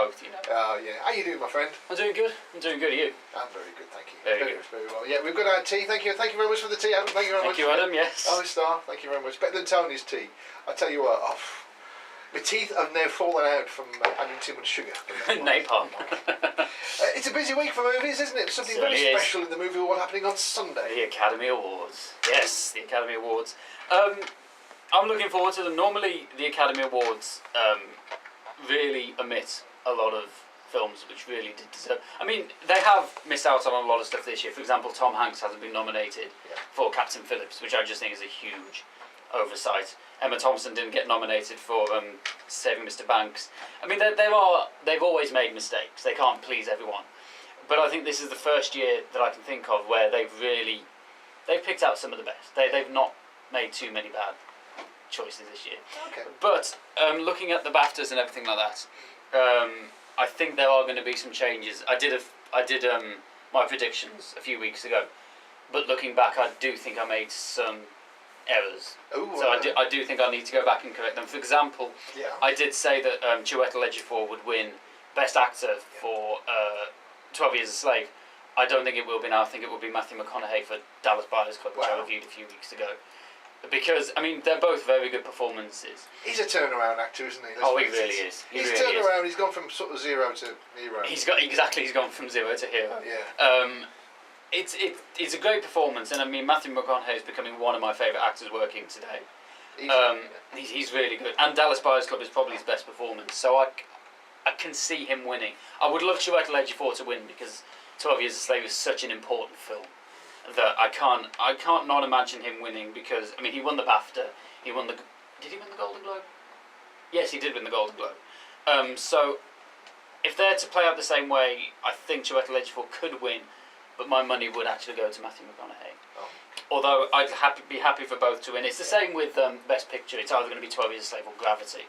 both, you know. Oh, yeah. How you doing, my friend? I'm doing good. Are you? I'm very good, thank you. Very good. Very well. Yeah, we've got our tea. Thank you very much for the tea, Adam. Thank you very much. Thank you, Adam, yes. Oh, star. Thank you very much. Better than Tony's tea. I tell you what, my teeth have now fallen out from having too much sugar. Napalm. It's a busy week for movies, isn't it? Something Certainly very is. special in the movie world happening on Sunday. The Academy Awards. Yes, the Academy Awards. I'm looking forward to them. Normally, the Academy Awards really omit a lot of films which really did deserve. I mean, they have missed out on a lot of stuff this year. For example, Tom Hanks hasn't been nominated for Captain Phillips, which I just think is a huge oversight. Emma Thompson didn't get nominated for Saving Mr. Banks. I mean, they've always made mistakes. They can't please everyone. But I think this is the first year that I can think of where they've picked out some of the best. They've not made too many bad choices this year. Okay. But looking at the BAFTAs and everything like that, I think there are going to be some changes. I did my predictions a few weeks ago, but looking back, I do think I made some errors. Ooh, so I do think I need to go back and correct them. For example, I did say that Chiwetel Ejiofor would win Best Actor for 12 Years a Slave. I don't think it will be now. I think it will be Matthew McConaughey for Dallas Buyers Club, which I reviewed a few weeks ago. Because, I mean, they're both very good performances. He's a turnaround actor, isn't he? He really is. He's turned around. He's gone from sort of zero to hero. He's gone from zero to hero. Yeah. It's a great performance, and I mean Matthew McConaughey is becoming one of my favourite actors working today. He's really good, and Dallas Buyers Club is probably his best performance. So I can see him winning. I would love Chiwetel Ejiofor to win because 12 Years a Slave is such an important film that I can't not imagine him winning because I mean he won the BAFTA. Did he win the Golden Globe? Yes, he did win the Golden Globe. So if they're to play out the same way, I think Chiwetel Ejiofor could win. But my money would actually go to Matthew McConaughey. Oh. Although I'd be happy for both to win. It's the same with Best Picture. It's either going to be 12 Years a Slave or Gravity.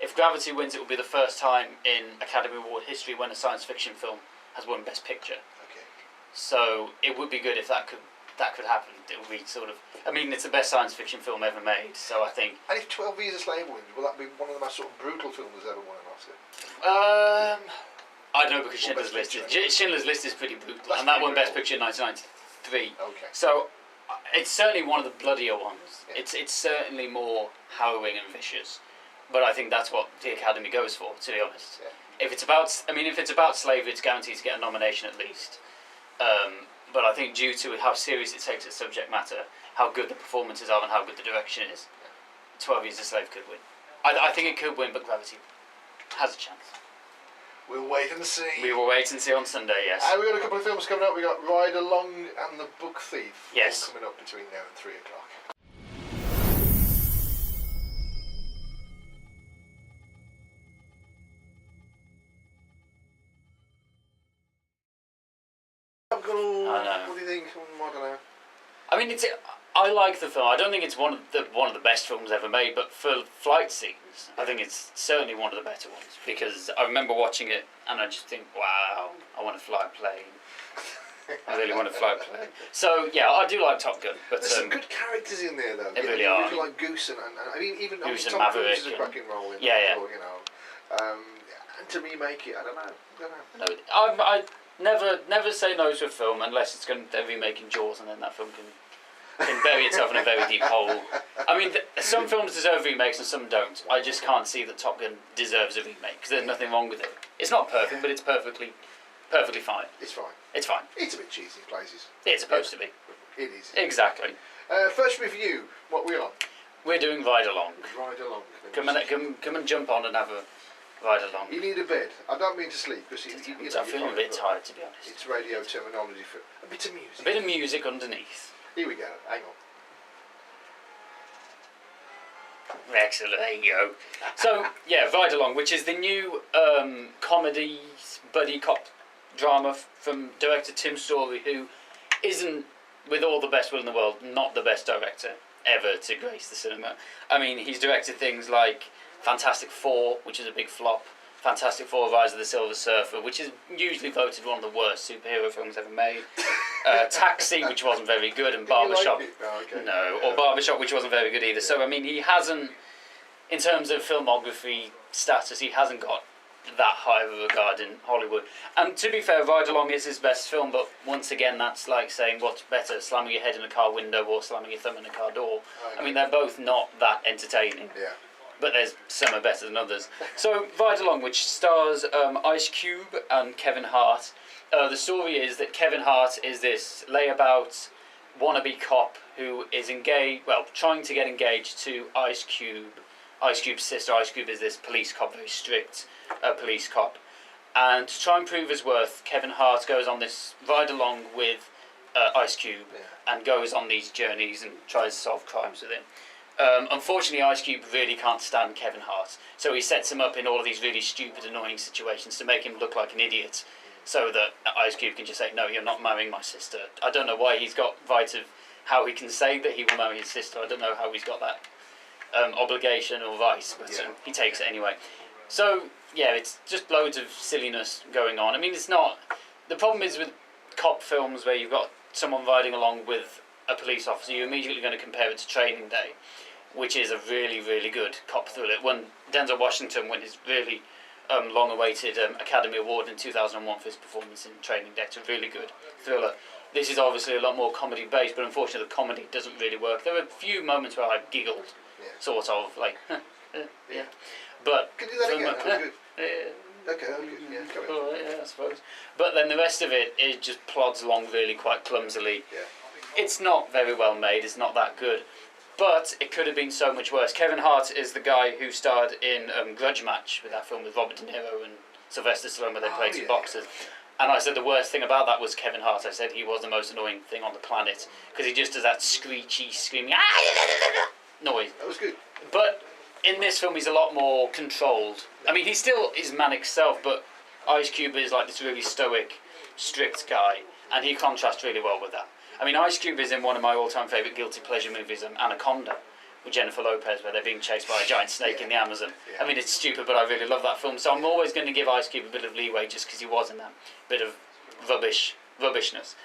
If Gravity wins, it will be the first time in Academy Award history when a science fiction film has won Best Picture. Okay. So it would be good if that could happen. It would be sort of. I mean, it's the best science fiction film ever made. So I think. And if 12 Years a Slave wins, will that be one of the most sort of brutal films that's ever won an Oscar? I don't know because Schindler's List is pretty brutal, and that won Best Picture in 1993. Okay. So it's certainly one of the bloodier ones. Yeah. It's certainly more harrowing and vicious, but I think that's what the Academy goes for. To be honest, if it's about slavery, it's guaranteed to get a nomination at least. But I think due to how serious it takes its subject matter, how good the performances are, and how good the direction is, 12 Years a Slave could win. I think it could win, but Gravity has a chance. We'll wait and see. We will wait and see on Sunday, yes. We've got a couple of films coming up. We've got Ride Along and The Book Thief. Yes. All coming up between now and 3 o'clock. I know. What do you think? I don't know. I mean, I like the film. I don't think it's one of the best films ever made, but for flight scenes, I think it's certainly one of the better ones because I remember watching it and I just think, wow, I want to fly a plane. I really want to fly a plane. So yeah, I do like Top Gun, but there's some good characters in there though. They really are. Like Goose and I mean even Goose and Tom Maverick Cruise is a cracking role in it. Yeah. You know, and to remake it, I don't know. No, I never say no to a film unless they're remaking Jaws, and then that film can bury itself in a very deep hole. I mean, some films deserve remakes and some don't. I just can't see that Top Gun deserves a remake because there's nothing wrong with it. It's not perfect, but it's perfectly fine. It's fine. It's fine. It's a bit cheesy in places. It's supposed to be. It is. Exactly. First review. What are we on? We're doing Ride Along. Ride Along. Come and jump on and have a ride along. You need a bed. I don't mean to sleep because I'm feeling a bit tired, to be honest. It's radio terminology for a bit of music. A bit of music underneath. Here we go. Hang on. Excellent. There you go. So yeah, Ride Along, which is the new comedy buddy cop drama from director Tim Story, who isn't, with all the best will in the world, not the best director ever to grace the cinema. I mean, he's directed things like Fantastic Four, which is a big flop, Fantastic Four: Rise of the Silver Surfer, which is usually voted one of the worst superhero films ever made. Taxi, which wasn't very good, and Barbershop. Or Barbershop, which wasn't very good either. So I mean, he hasn't, in terms of filmography status, he hasn't got that high of a regard in Hollywood. And to be fair, Ride Along is his best film, but once again, that's like saying what's better, slamming your head in a car window or slamming your thumb in a car door. I mean, they're both not that entertaining. Yeah. But there's some are better than others. So Ride Along, which stars Ice Cube and Kevin Hart. The story is that Kevin Hart is this layabout wannabe cop who is engaged, well, trying to get engaged to Ice Cube. Ice Cube's sister. Ice Cube is this police cop, very strict police cop. And to try and prove his worth, Kevin Hart goes on this ride along with Ice Cube and goes on these journeys and tries to solve crimes with him. Unfortunately, Ice Cube really can't stand Kevin Hart, so he sets him up in all of these really stupid, annoying situations to make him look like an idiot, so that Ice Cube can just say, no, you're not marrying my sister. I don't know why he's got right of how he can say that he will marry his sister. I don't know how he's got that obligation or right, but he takes it anyway. So, yeah, it's just loads of silliness going on. I mean, it's not... The problem is with cop films where you've got someone riding along with a police officer, you're immediately going to compare it to Training Day, which is a really, really good cop thriller. When Denzel Washington won his really long-awaited Academy Award in 2001 for his performance in Training Day. It's a really good thriller. This is obviously a lot more comedy-based, but unfortunately the comedy doesn't really work. There were a few moments where I giggled, sort of, like, yeah. But can you do that again? That was good. Okay, yeah, carry on. Oh, yeah, I suppose. But then the rest of it just plods along really quite clumsily. Yeah. It's not very well made, it's not that good. But it could have been so much worse. Kevin Hart is the guy who starred in Grudge Match, with that film with Robert De Niro and Sylvester Stallone where they played two boxers. And I said the worst thing about that was Kevin Hart. I said he was the most annoying thing on the planet because he just does that screechy, screaming noise. That was good. But in this film he's a lot more controlled. I mean, he still is manic self, but Ice Cube is like this really stoic, strict guy, and he contrasts really well with that. I mean, Ice Cube is in one of my all-time favourite guilty pleasure movies, Anaconda, with Jennifer Lopez, where they're being chased by a giant snake in the Amazon. I mean, it's stupid, but I really love that film, so I'm always going to give Ice Cube a bit of leeway just because he was in that bit of rubbishness.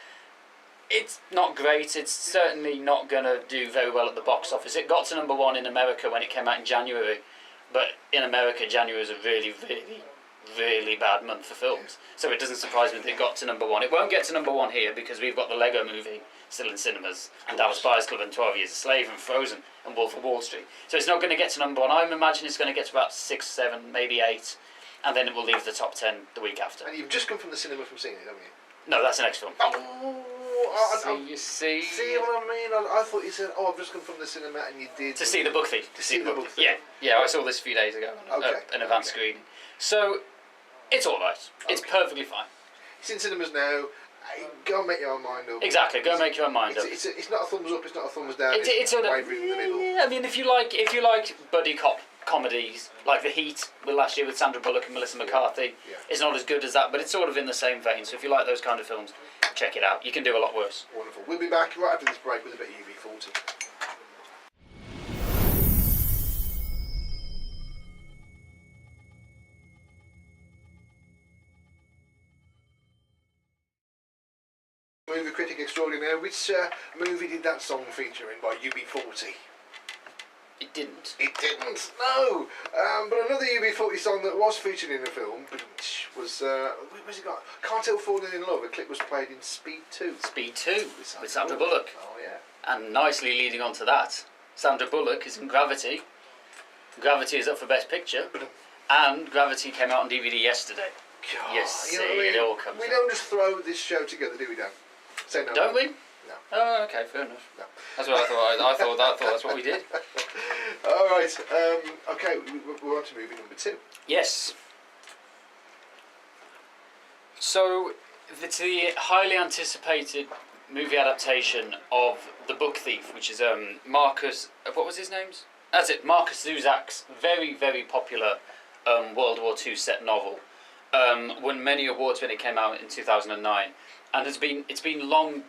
It's not great. It's certainly not going to do very well at the box office. It got to number one in America when it came out in January, but in America, January is a really, really, really bad month for films. So it doesn't surprise me that it got to number one. It won't get to number one here because we've got the Lego Movie still in cinemas, and Dallas Buyers Club and 12 Years a Slave and Frozen and Wolf of Wall Street. So it's not going to get to number one. I imagine it's going to get to about 6, 7, maybe 8, and then it will leave the top 10 the week after. And you've just come from the cinema from seeing it, haven't you? No, that's the next film. You see what I mean? I thought you said, I've just come from the cinema, and you did. To see The Book Thief. To see The Book Thief. Yeah, I saw this a few days ago on an advanced screening. So, it's alright. It's perfectly fine. It's in cinemas now. Go and make your own mind up. Exactly, go and make your own mind up. It's not a thumbs up, it's not a thumbs down. It's sort of wavering in the middle. Yeah, I mean, if you like buddy cop comedies like The Heat last year with Sandra Bullock and Melissa McCarthy, it's not as good as that, but it's sort of in the same vein. So if you like those kind of films, check it out. You can do a lot worse. Wonderful. We'll be back right after this break with a bit of UB40. Movie critic extraordinaire, which movie did that song feature in by UB40? It didn't. It didn't, no! But another UB40 song that was featured in the film was, where's it got? Can't Help Falling in Love. A clip was played in Speed 2. Speed 2, with Sandra Bullock. Oh, yeah. And nicely leading on to that, Sandra Bullock is in Gravity. Gravity is up for Best Picture. And Gravity came out on DVD yesterday. God, Yes, you know what I mean? it all comes We out. don't just throw this show together, do we, Dan? Say no. Don't we? No. Oh, okay, fair enough. No. That's what I thought. I thought that's what we did. All right. Okay, we're on to movie number 2. Yes. So, it's the highly anticipated movie adaptation of The Book Thief, which is Marcus... what was his name? That's it, Marcus Zuzak's very, very popular World War II set novel. Won many awards when it came out in 2009. And it's been long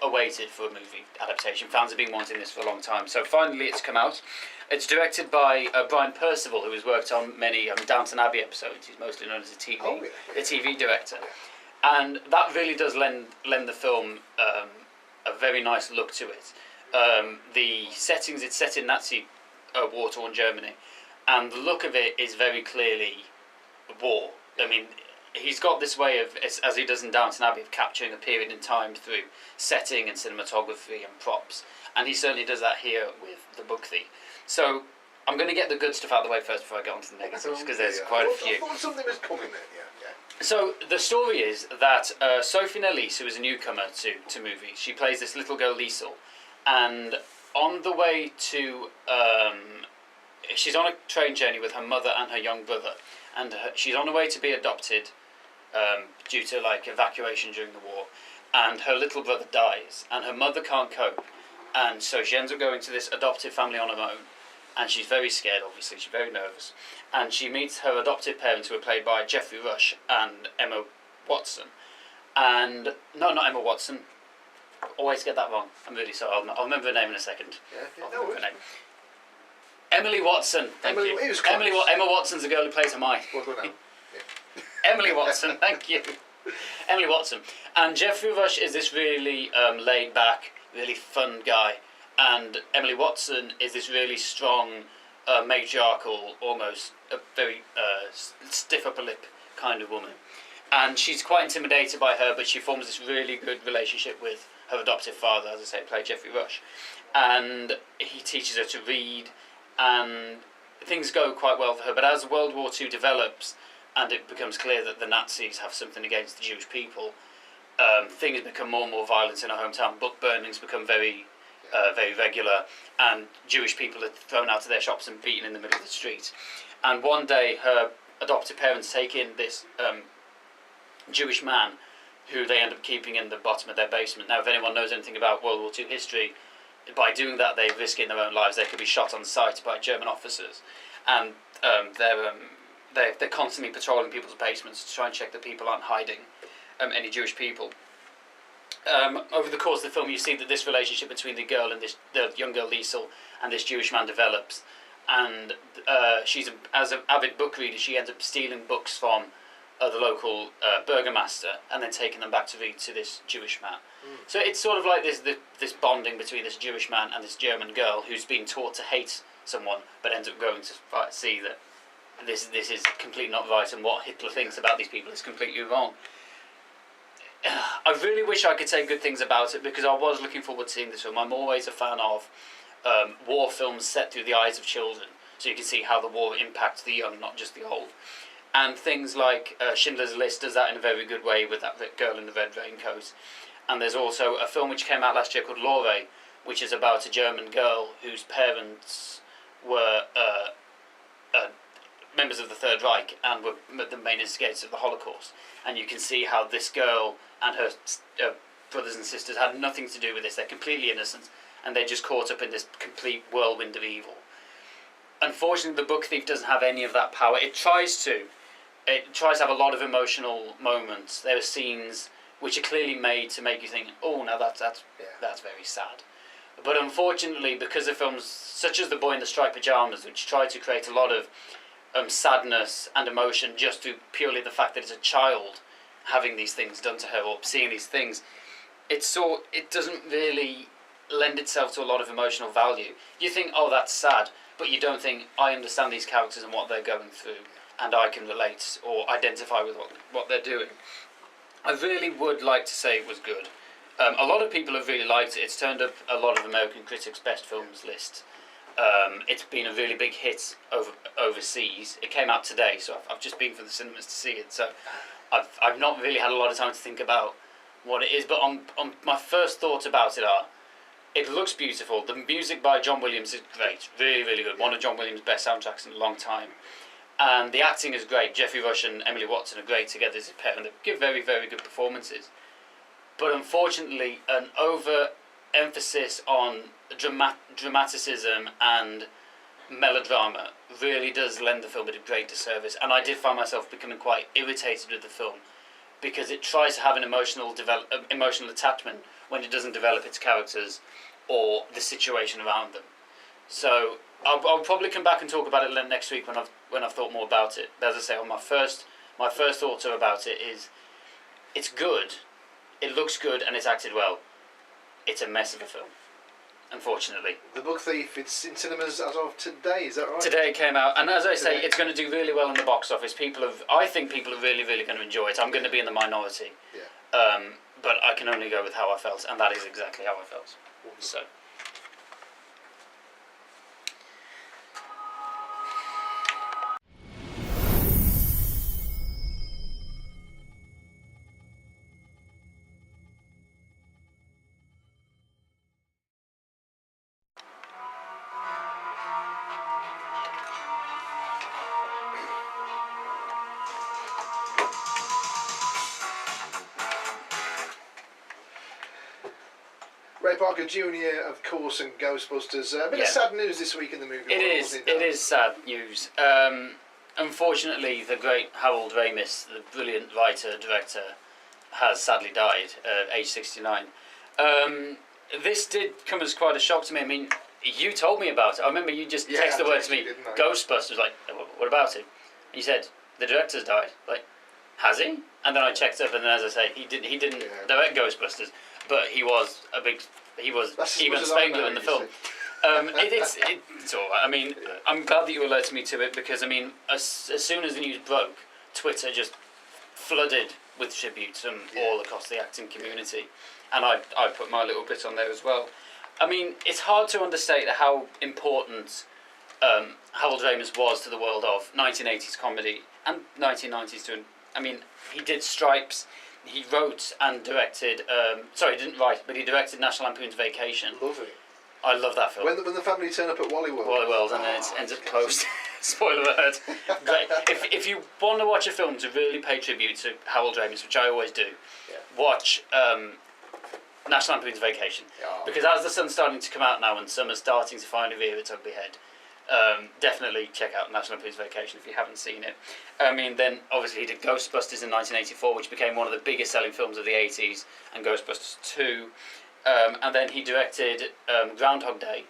awaited for a movie adaptation. Fans have been wanting this for a long time. So finally it's come out. It's directed by Brian Percival, who has worked on many Downton Abbey episodes. He's mostly known as a TV director. And that really does lend the film a very nice look to it. The settings, it's set in Nazi war-torn Germany. And the look of it is very clearly war. I mean, he's got this way of, as he does in Downton Abbey, of capturing a period in time through setting and cinematography and props. And he certainly does that here with The Book Thief. So I'm going to get the good stuff out of the way first before I get on to the negatives, because there's quite a few. I thought something was coming there, yeah. So the story is that Sophie Nellis, who is a newcomer to movies, she plays this little girl Liesel, and on the way to, she's on a train journey with her mother and her young brother, and she's on her way to be adopted due to like evacuation during the war, and her little brother dies, and her mother can't cope, and so she ends up going to this adoptive family on her own. And she's very scared, obviously, she's very nervous. And she meets her adoptive parents, who are played by Geoffrey Rush and Emma Watson. And, no, not Emma Watson. Always get that wrong. I'm really sorry. I'll remember her name in a second. Emily Watson, thank you. Emma Watson's the girl who plays Hermione. Emily Watson, thank you. Emily Watson. And Geoffrey Rush is this really laid-back, really fun guy. And Emily Watson is this really strong, matriarchal, almost a very stiff upper lip kind of woman. And she's quite intimidated by her, but she forms this really good relationship with her adoptive father, as I say, played Geoffrey Rush. And he teaches her to read, and things go quite well for her. But as World War II develops, and it becomes clear that the Nazis have something against the Jewish people, things become more and more violent in her hometown. Book burnings become very regular, and Jewish people are thrown out of their shops and beaten in the middle of the street. And one day her adoptive parents take in this Jewish man who they end up keeping in the bottom of their basement. Now, if anyone knows anything about World War II history, by doing that they risk their own lives. They could be shot on sight by German officers, and they're constantly patrolling people's basements to try and check that people aren't hiding any Jewish people. Over the course of the film, you see that this relationship between the young girl Liesel and this Jewish man develops, and as an avid book reader, she ends up stealing books from the local burgomaster and then taking them back to read to this Jewish man. So it's sort of like this bonding between this Jewish man and this German girl who's been taught to hate someone, but ends up going to see that this is completely not right, and what Hitler thinks about these people is completely wrong. I really wish I could say good things about it, because I was looking forward to seeing this film. I'm always a fan of war films set through the eyes of children, so you can see how the war impacts the young, not just the old. And things like Schindler's List does that in a very good way with that girl in the red raincoat. And there's also a film which came out last year called Lore, which is about a German girl whose parents were members of the Third Reich and were the main instigators of the Holocaust. And you can see how this girl and her brothers and sisters had nothing to do with this. They're completely innocent, and they're just caught up in this complete whirlwind of evil. Unfortunately, The Book Thief doesn't have any of that power. It tries to have a lot of emotional moments. There are scenes which are clearly made to make you think, oh, now that's very sad. But unfortunately, because of films such as The Boy in the Striped Pyjamas, which try to create a lot of sadness and emotion just through purely the fact that it's a child having these things done to her or seeing these things, it doesn't really lend itself to a lot of emotional value. You think, oh, that's sad, but you don't think, I understand these characters and what they're going through, and I can relate or identify with what they're doing. I really would like to say it was good. A lot of people have really liked it. It's turned up a lot of American critics' best films lists. It's been a really big hit overseas. It came out today, so I've just been for the cinemas to see it. So I've not really had a lot of time to think about what it is. But on my first thoughts about it are, it looks beautiful. The music by John Williams is great, really, really good. One of John Williams' best soundtracks in a long time. And the acting is great. Geoffrey Rush and Emily Watson are great together as a pair, and they give very, very good performances. But unfortunately, an over-emphasis on dramaticism and melodrama really does lend the film a great disservice. And I did find myself becoming quite irritated with the film, because it tries to have an emotional attachment when it doesn't develop its characters or the situation around them. So I'll probably come back and talk about it next week when I've thought more about it. But as I say, my first thoughts about it is, it's good, it looks good, and it's acted well. It's a mess of a film, unfortunately. The Book Thief, it's in cinemas as of today, is that right? Today it came out, and as I say, Today. it's going to do really well in the box office. I think people are really, really going to enjoy it. I'm going to be in the minority. Yeah. But I can only go with how I felt, and that is exactly how I felt. Wonderful. So. Ray Parker Jr., of course, and Ghostbusters. A bit of sad news this week in the movie world, wasn't It is sad news. Unfortunately, the great Harold Ramis, the brilliant writer-director, has sadly died at age 69. This did come as quite a shock to me. I mean, you told me about it. I remember you just texted the word to me, Ghostbusters, like, what about it? And you said, the director's died. Like, has he? And then I checked up, and then, as I say, he didn't direct Ghostbusters, but he was Egon Spengler in the film. It's all right. I mean, I'm glad that you alerted me to it, because I mean, as soon as the news broke, Twitter just flooded with tributes from all across the acting community, and I put my little bit on there as well. I mean, it's hard to understate how important Harold Ramis was to the world of 1980s comedy and 1990s too. I mean, he did Stripes. He wrote and directed. Sorry, he didn't write, but he directed National Lampoon's Vacation. Lovely. I love that film. When the family turn up at Wally World. And then it ends up closed. Spoiler alert. Great. If you want to watch a film to really pay tribute to Harold Ramis, which I always do, watch National Lampoon's Vacation. Because as the sun's starting to come out now and summer's starting to finally rear its ugly head, definitely check out National Lampoon's Vacation if you haven't seen it. I mean, then obviously he did Ghostbusters in 1984, which became one of the biggest selling films of the 80s, and Ghostbusters 2. And then he directed Groundhog Day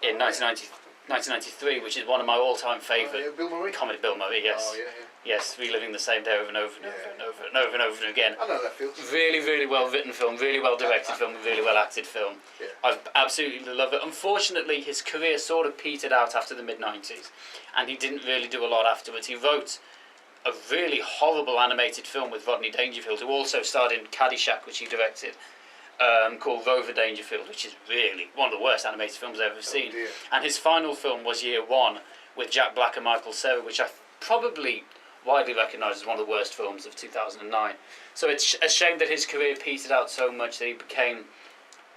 in 1993, which is one of my all-time favourite comedy. Bill Murray, yes. Yes, reliving the same day over and over and over and over again. I know that feels. Really, really well written film, really well directed film, really well acted film. Yeah. I absolutely love it. Unfortunately, his career sort of petered out after the mid-90s, and he didn't really do a lot afterwards. He wrote a really horrible animated film with Rodney Dangerfield, who also starred in Caddyshack, which he directed, called Rover Dangerfield, which is really one of the worst animated films I've ever seen. Dear. And his final film was Year One with Jack Black and Michael Cera, which I probably widely recognised as one of the worst films of 2009. So it's a shame that his career petered out so much that he became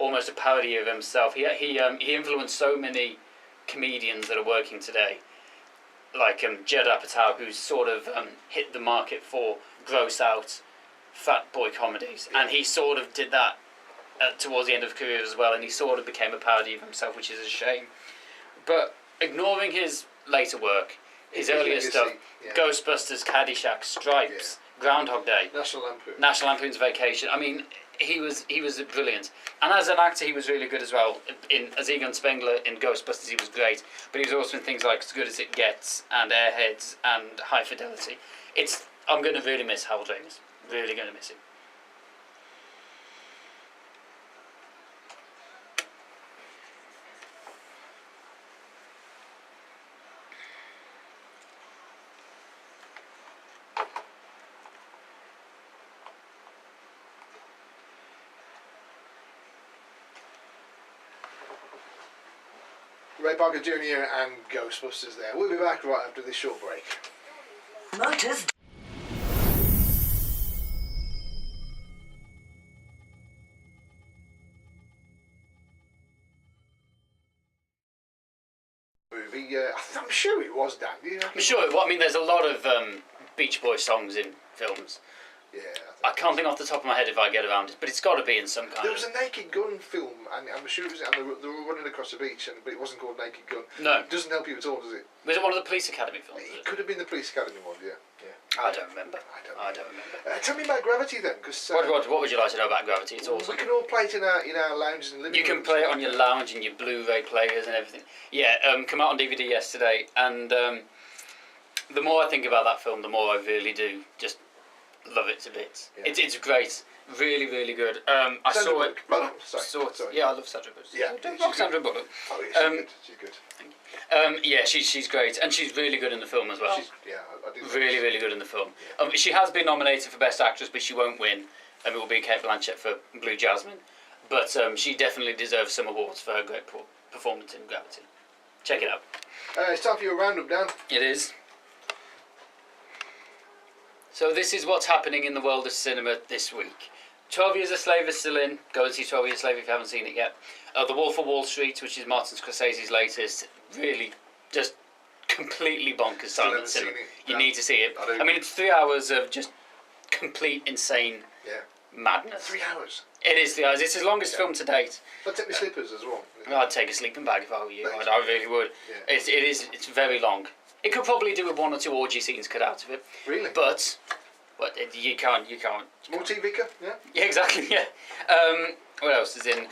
almost a parody of himself. He influenced so many comedians that are working today, like Judd Apatow, who's sort of hit the market for gross out fat boy comedies, and he sort of did that towards the end of his career as well, and he sort of became a parody of himself, which is a shame. But ignoring his later work, his earlier stuff, Ghostbusters, Caddyshack, Stripes, Groundhog Day, National Lampoon's Vacation. I mean, he was brilliant, and as an actor, he was really good as well. As Egon Spengler in Ghostbusters, he was great, but he was also in things like As Good as It Gets and Airheads and High Fidelity. I'm going to really miss Harold Ramis. Really going to miss him. Ray Parker Jr. and Ghostbusters there. We'll be back right after this short break. Motors. Movie, I'm sure it was, Dan. I'm sure. I mean, there's a lot of Beach Boys songs in films. Yeah. I can't think off the top of my head if I get around it, but it's got to be in some kind There was a Naked Gun film, and I'm sure it was, and they were running across the beach, but it wasn't called Naked Gun. No. It doesn't help you at all, does it? Was it one of the Police Academy films? It could have been the Police Academy one, yeah. I don't remember. I don't remember. Tell me about Gravity then, because What would you like to know about Gravity? It's awesome. we can all play it in our lounges and living You can rooms. play it on your lounge and your Blu-ray players and everything. Yeah, come out on DVD yesterday, and the more I think about that film, the more I really do just love it to bits. Yeah. It's great. Really, really good. I Sandra saw it. Bullock. Sorry. Yeah, I love Sandra Bullock. Yeah, Don't she's knock good. Sandra Bullock. Oh, yeah, she's good. Yeah, she's great, and she's really good in the film as well. I did. Really, really good in the film. She has been nominated for Best Actress, but she won't win. It will be Kate Blanchett for Blue Jasmine. But she definitely deserves some awards for her great performance in Gravity. Check it out. It's time for your roundup, Dan. It is. So this is what's happening in the world of cinema this week. 12 Years a Slave is still in. Go and see 12 Years a Slave if you haven't seen it yet. The Wolf of Wall Street, which is Martin Scorsese's latest, really just completely bonkers silent cinema. You need to see it. I mean, it's 3 hours of just complete insane madness. 3 hours. It is 3 hours. It's his longest film to date. I'd take my slippers as well. I'd take a sleeping bag if I were you. I really would. Yeah. It's very long. It could probably do with 1 or 2 orgy scenes cut out of it. Really? But you can't. Multi Vicar, yeah? Yeah, exactly, yeah. What else is in?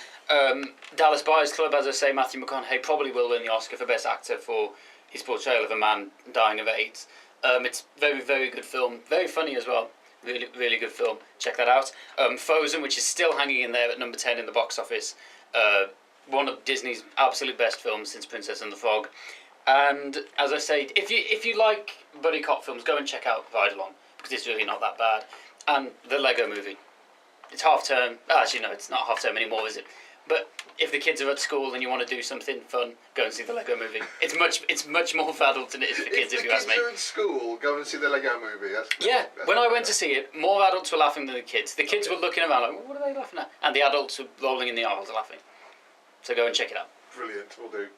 Dallas Buyers Club, as I say, Matthew McConaughey probably will win the Oscar for Best Actor for his portrayal of a man dying of AIDS. It's very, very good film. Very funny as well. Really, really good film. Check that out. Frozen, which is still hanging in there at number 10 in the box office. One of Disney's absolute best films since Princess and the Frog. And as I say, if you like buddy cop films, go and check out Ride Along, because it's really not that bad. And the Lego Movie. It's half term. Actually, no, it's not half term anymore, is it? But if the kids are at school and you want to do something fun, go and see the Lego Movie. It's much more for adults than it is for kids, if you ask me. If the kids are at school, go and see the Lego Movie. When I went to see it, more adults were laughing than the kids. The kids were looking around like, what are they laughing at? And the adults were rolling in the aisles laughing. So go and check it out. Brilliant, we'll do.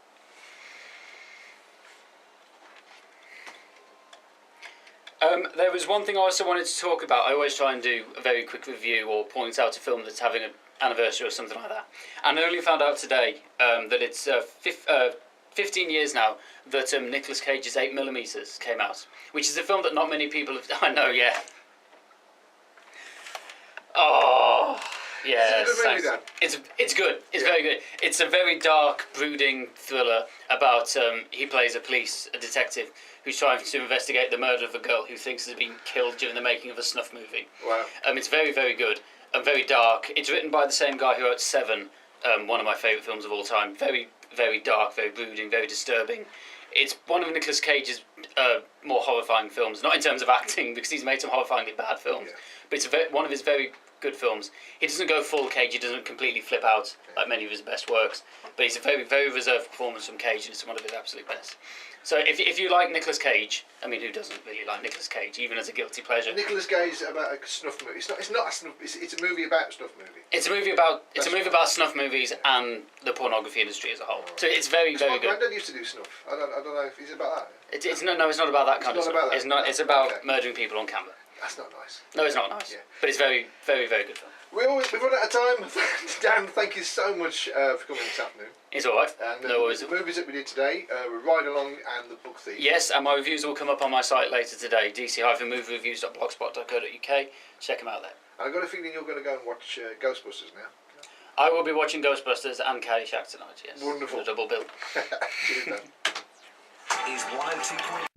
There was one thing I also wanted to talk about. I always try and do a very quick review or point out a film that's having an anniversary or something like that. And I only found out today that it's 15 years now that Nicolas Cage's 8mm came out, which is a film that not many people have... I know, yeah. Oh, yeah. It's a good movie, Dan. It's good. It's very good. It's a very dark, brooding thriller about... he plays a detective, who's trying to investigate the murder of a girl who thinks has been killed during the making of a snuff movie. Wow. It's very, very good and very dark. It's written by the same guy who wrote Seven, one of my favourite films of all time. Very, very dark, very brooding, very disturbing. It's one of Nicolas Cage's more horrifying films, not in terms of acting, because he's made some horrifyingly bad films, but it's one of his very good films. He doesn't go full Cage, he doesn't completely flip out like many of his best works, but it's a very, very reserved performance from Cage, and it's one of his absolute best. So if you like Nicolas Cage, I mean, who doesn't really like Nicolas Cage, even as a guilty pleasure? Nicolas Cage is about a snuff movie. It's not a snuff. It's a movie about a snuff movie. It's a movie about snuff movies and the pornography industry as a whole. So it's very, very good. My granddad used to do snuff. I don't know if it's about that. It's not about that kind of stuff. About that. It's not. It's about murdering people on camera. That's not nice. No, it's not nice. But it's very, very, very good film. We've run out of time. Dan, thank you so much for coming this afternoon. It's all right. And no worries. The movies that we did today were Ride Along and The Book Thief. Yes, and my reviews will come up on my site later today, dc-moviereviews.blogspot.co.uk. Check them out there. And I've got a feeling you're going to go and watch Ghostbusters now. I will be watching Ghostbusters and Caddyshack tonight, yes. Wonderful. A double bill. Cheers, Dan. Is 102.5